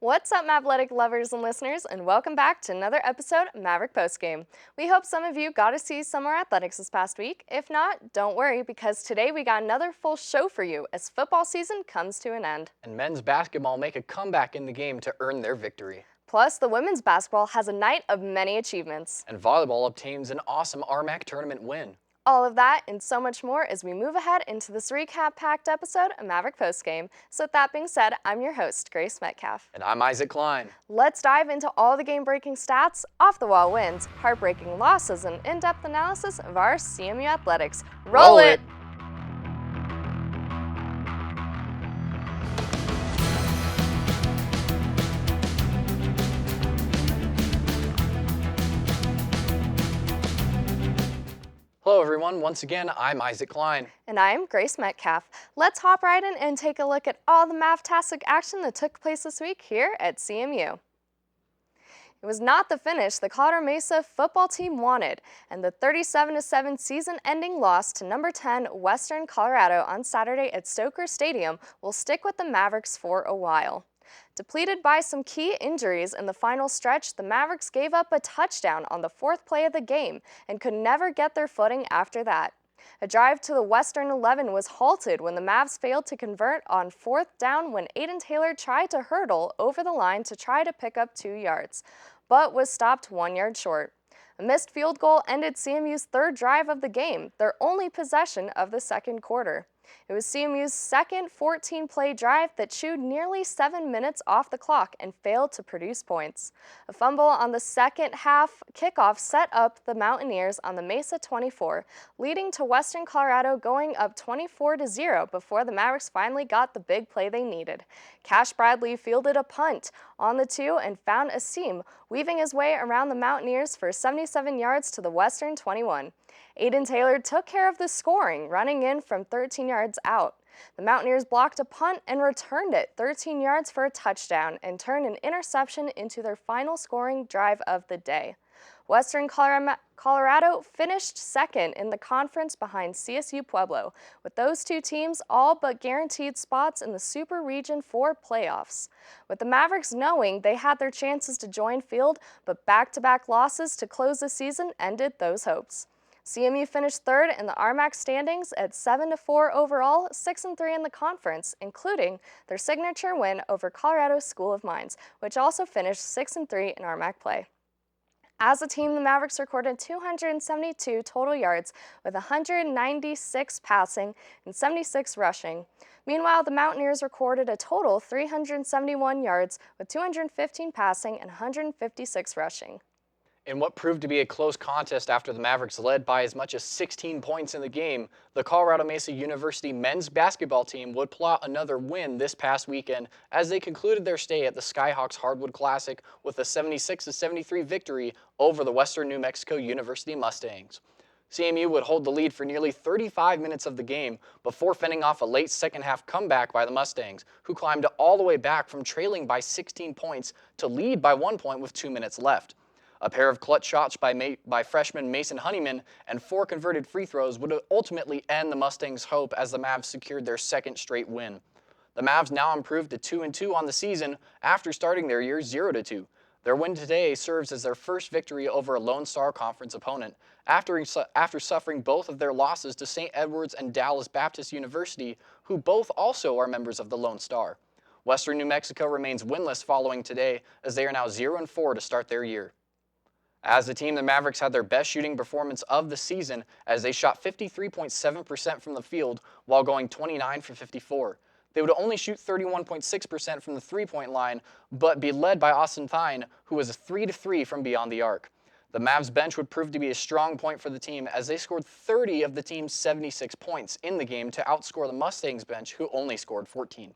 What's up, Mavletic lovers and listeners, and welcome back to another episode of Maverick Postgame. We hope some of you got to see some more athletics this past week. If not, don't worry, because today we got another full show for you as football season comes to an end. And men's basketball make a comeback in the game to earn their victory. Plus, the women's basketball has a night of many achievements. And volleyball obtains an awesome RMAC tournament win. All of that and so much more as we move ahead into this recap-packed episode of Maverick Postgame. So with that being said, I'm your host, Grace Metcalf. And I'm Isaac Klein. Let's dive into all the game-breaking stats, off-the-wall wins, heartbreaking losses, and in-depth analysis of our CMU athletics. Roll it! Hello everyone, once again, I'm Isaac Klein. And I'm Grace Metcalf. Let's hop right in and take a look at all the Mavtastic action that took place this week here at CMU. It was not the finish the Colorado Mesa football team wanted, and the 37-7 season-ending loss to number 10 Western Colorado on Saturday at Stoker Stadium will stick with the Mavericks for a while. Depleted by some key injuries in the final stretch, the Mavericks gave up a touchdown on the fourth play of the game and could never get their footing after that. A drive to the Western 11 was halted when the Mavs failed to convert on fourth down when Aiden Taylor tried to hurdle over the line to try to pick up 2 yards, but was stopped 1 yard short. A missed field goal ended CMU's third drive of the game, their only possession of the second quarter. It was CMU's second 14-play drive that chewed nearly 7 minutes off the clock and failed to produce points. A fumble on the second half kickoff set up the Mountaineers on the Mesa 24, leading to Western Colorado going up 24-0 before the Mavericks finally got the big play they needed. Cash Bradley fielded a punt on the 2 and found a seam, weaving his way around the Mountaineers for 77 yards to the Western 21. Aiden Taylor took care of the scoring, running in from 13 yards out. The Mountaineers blocked a punt and returned it 13 yards for a touchdown and turned an interception into their final scoring drive of the day. Western Colorado finished second in the conference behind CSU Pueblo, with those two teams all but guaranteed spots in the Super Region 4 playoffs. With the Mavericks knowing they had their chances to join field, but back-to-back losses to close the season ended those hopes. CMU finished third in the RMAC standings at 7-4 overall, 6-3 in the conference, including their signature win over Colorado School of Mines, which also finished 6-3 in RMAC play. As a team, the Mavericks recorded 272 total yards with 196 passing and 76 rushing. Meanwhile, the Mountaineers recorded a total 371 yards with 215 passing and 156 rushing. In what proved to be a close contest after the Mavericks led by as much as 16 points in the game, the Colorado Mesa University men's basketball team would plot another win this past weekend as they concluded their stay at the Skyhawks Hardwood Classic with a 76-73 victory over the Western New Mexico University Mustangs. CMU would hold the lead for nearly 35 minutes of the game before fending off a late second-half comeback by the Mustangs, who climbed all the way back from trailing by 16 points to lead by 1 point with 2 minutes left. A pair of clutch shots by freshman Mason Honeyman and 4 converted free throws would ultimately end the Mustangs' hope as the Mavs secured their second straight win. The Mavs now improved to 2-2 on the season after starting their year 0-2. Their win today serves as their first victory over a Lone Star Conference opponent, after suffering both of their losses to St. Edward's and Dallas Baptist University, who both also are members of the Lone Star. Western New Mexico remains winless following today, as they are now 0-4 to start their year. As a team, the Mavericks had their best shooting performance of the season as they shot 53.7% from the field while going 29 for 54. They would only shoot 31.6% from the three-point line, but be led by Austin Thine, who was 3-3 from beyond the arc. The Mavs bench would prove to be a strong point for the team as they scored 30 of the team's 76 points in the game to outscore the Mustangs bench, who only scored 14.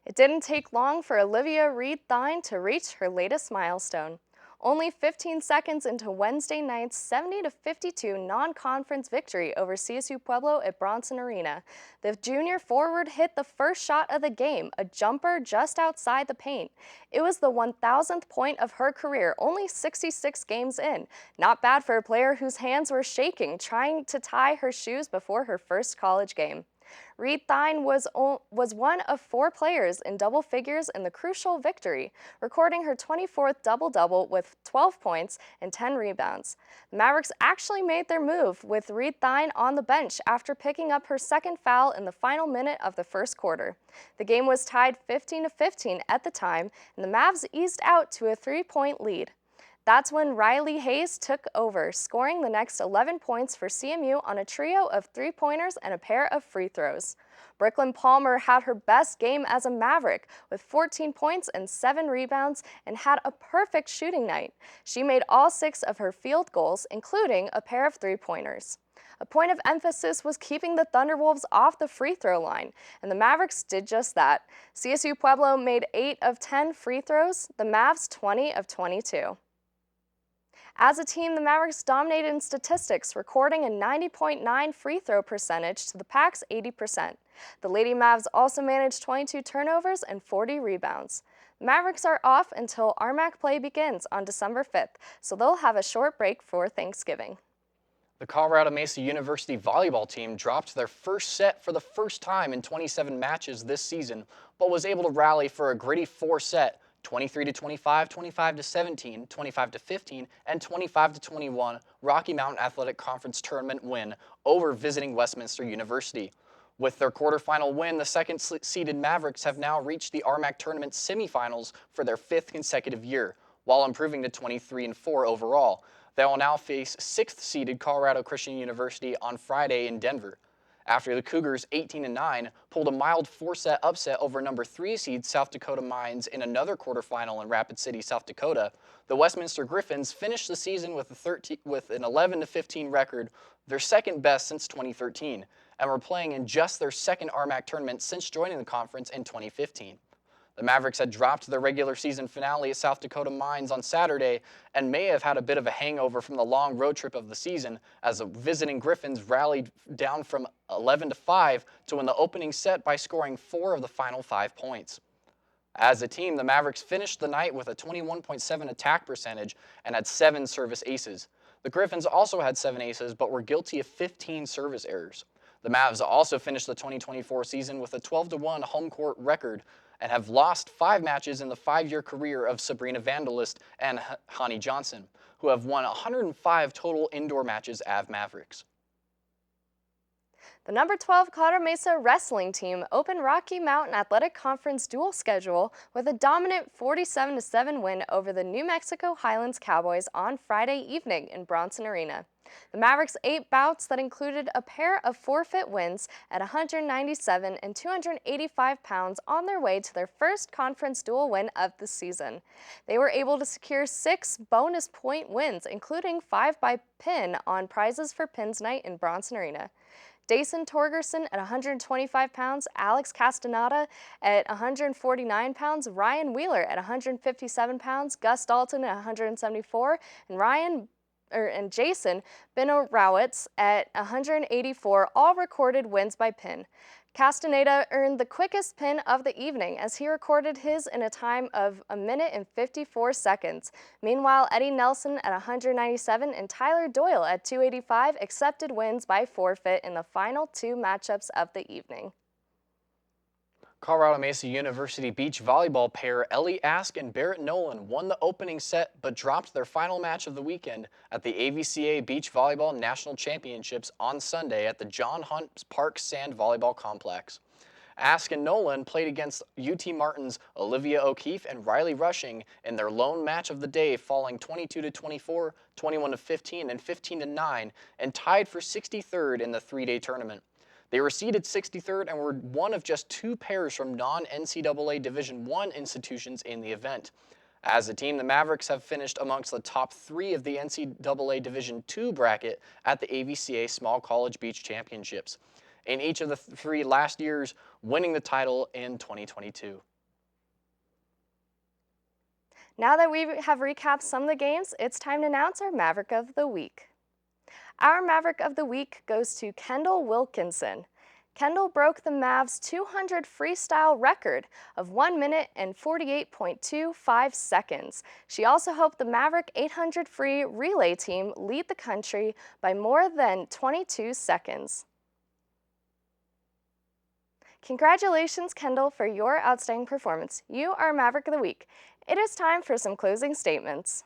It didn't take long for Olivia Reed-Thine to reach her latest milestone. Only 15 seconds into Wednesday night's 70-52 non-conference victory over CSU Pueblo at Bronson Arena, the junior forward hit the first shot of the game, a jumper just outside the paint. It was the 1,000th point of her career, only 66 games in. Not bad for a player whose hands were shaking trying to tie her shoes before her first college game. Reed Thine was one of 4 players in double figures in the crucial victory, recording her 24th double-double with 12 points and 10 rebounds. The Mavericks actually made their move with Reed Thine on the bench after picking up her second foul in the final minute of the first quarter. The game was tied 15-15 at the time, and the Mavs eased out to a 3-point lead. That's when Riley Hayes took over, scoring the next 11 points for CMU on a trio of 3-pointers and a pair of free throws. Brooklyn Palmer had her best game as a Maverick with 14 points and 7 rebounds and had a perfect shooting night. She made all 6 of her field goals, including a pair of 3-pointers. A point of emphasis was keeping the Thunderwolves off the free throw line, and the Mavericks did just that. CSU Pueblo made 8 of 10 free throws, the Mavs 20 of 22. As a team, the Mavericks dominated in statistics, recording a 90.9 free throw percentage to the Pac's 80%. The Lady Mavs also managed 22 turnovers and 40 rebounds. The Mavericks are off until RMAC play begins on December 5th, so they'll have a short break for Thanksgiving. The Colorado Mesa University volleyball team dropped their first set for the first time in 27 matches this season, but was able to rally for a gritty 4-set 23-25, 25-17, 25-15, and 25-21 Rocky Mountain Athletic Conference tournament win over visiting Westminster University. With their quarterfinal win, the second-seeded Mavericks have now reached the RMAC tournament semifinals for their 5th consecutive year, while improving to 23-4 overall. They will now face 6th-seeded Colorado Christian University on Friday in Denver. After the Cougars, 18-9, pulled a mild 4-set upset over number 3 seed South Dakota Mines in another quarterfinal in Rapid City, South Dakota, the Westminster Griffins finished the season with an 11-15 record, their second best since 2013, and were playing in just their second RMAC tournament since joining the conference in 2015. The Mavericks had dropped their regular season finale at South Dakota Mines on Saturday and may have had a bit of a hangover from the long road trip of the season as the visiting Griffins rallied down from 11-5 to win the opening set by scoring 4 of the final 5 points. As a team, the Mavericks finished the night with a 21.7 attack percentage and had 7 service aces. The Griffins also had 7 aces but were guilty of 15 service errors. The Mavs also finished the 2024 season with a 12-1 home court record and have lost 5 matches in the 5-year career of Sabrina Vandalist and Hani Johnson, who have won 105 total indoor matches as Mavericks. The number 12 Colorado Mesa wrestling team opened Rocky Mountain Athletic Conference dual schedule with a dominant 47-7 win over the New Mexico Highlands Cowboys on Friday evening in Bronson Arena. The Mavericks' 8 bouts that included a pair of forfeit wins at 197 and 285 pounds on their way to their first conference dual win of the season. They were able to secure 6 bonus point wins, including 5 by pin on prizes for Pins Night in Bronson Arena. Dayson Torgerson at 125 pounds, Alex Castaneda at 149 pounds, Ryan Wheeler at 157 pounds, Gus Dalton at 174, and Jason Beno-Rowitz at 184 all recorded wins by pin. Castaneda earned the quickest pin of the evening as he recorded his in a time of 1 minute and 54 seconds. Meanwhile, Eddie Nelson at 197 and Tyler Doyle at 285 accepted wins by forfeit in the final 2 matchups of the evening. Colorado Mesa University beach volleyball pair Ellie Ask and Barrett Nolan won the opening set but dropped their final match of the weekend at the AVCA Beach Volleyball National Championships on Sunday at the John Hunt Park Sand Volleyball Complex. Ask and Nolan played against UT Martin's Olivia O'Keefe and Riley Rushing in their lone match of the day, falling 22-24, 21-15, and 15-9, and tied for 63rd in the 3-day tournament. They were seeded 63rd and were one of just 2 pairs from non-NCAA Division I institutions in the event. As a team, the Mavericks have finished amongst the top 3 of the NCAA Division II bracket at the AVCA Small College Beach Championships, in each of the 3 last years, winning the title in 2022. Now that we have recapped some of the games, it's time to announce our Maverick of the Week. Our Maverick of the Week goes to Kendyll Wilkinson. Kendyll broke the Mavs' 200 freestyle record of 1 minute and 48.25 seconds. She also helped the Maverick 800 free relay team lead the country by more than 22 seconds. Congratulations, Kendyll, for your outstanding performance. You are Maverick of the Week. It is time for some closing statements.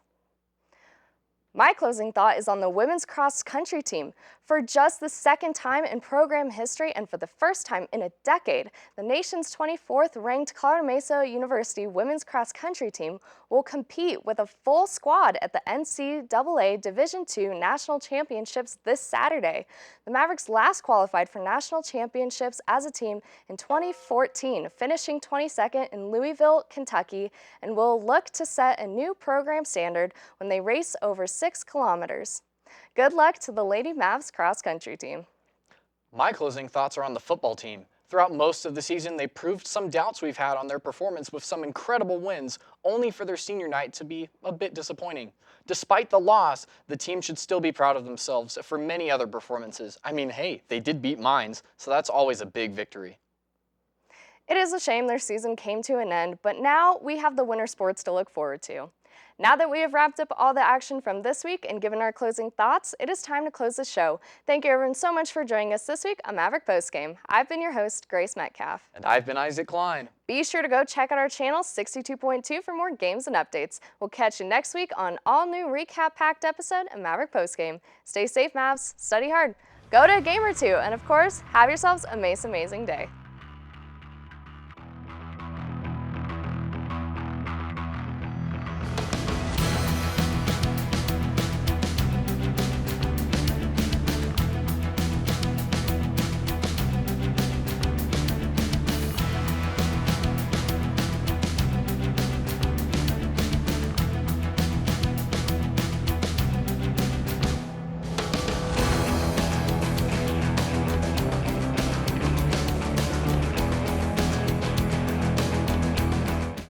My closing thought is on the women's cross-country team. For just the second time in program history and for the first time in a decade, the nation's 24th ranked Colorado Mesa University women's cross-country team will compete with a full squad at the NCAA Division II National Championships this Saturday. The Mavericks last qualified for national championships as a team in 2014, finishing 22nd in Louisville, Kentucky, and will look to set a new program standard when they race over 6 kilometers. Good luck to the Lady Mavs cross-country team. My closing thoughts are on the football team. Throughout most of the season, they proved some doubts we've had on their performance with some incredible wins, only for their senior night to be a bit disappointing. Despite the loss, the team should still be proud of themselves for many other performances. I mean, hey, they did beat Mines, so that's always a big victory. It is a shame their season came to an end, but now we have the winter sports to look forward to. Now that we have wrapped up all the action from this week and given our closing thoughts, it is time to close the show. Thank you everyone so much for joining us this week on Maverick Postgame. I've been your host, Grace Metcalf. And I've been Isaac Klein. Be sure to go check out our channel, 62.2, for more games and updates. We'll catch you next week on an all-new recap-packed episode of Maverick Postgame. Stay safe, Mavs. Study hard. Go to a game or two. And of course, have yourselves a most amazing day.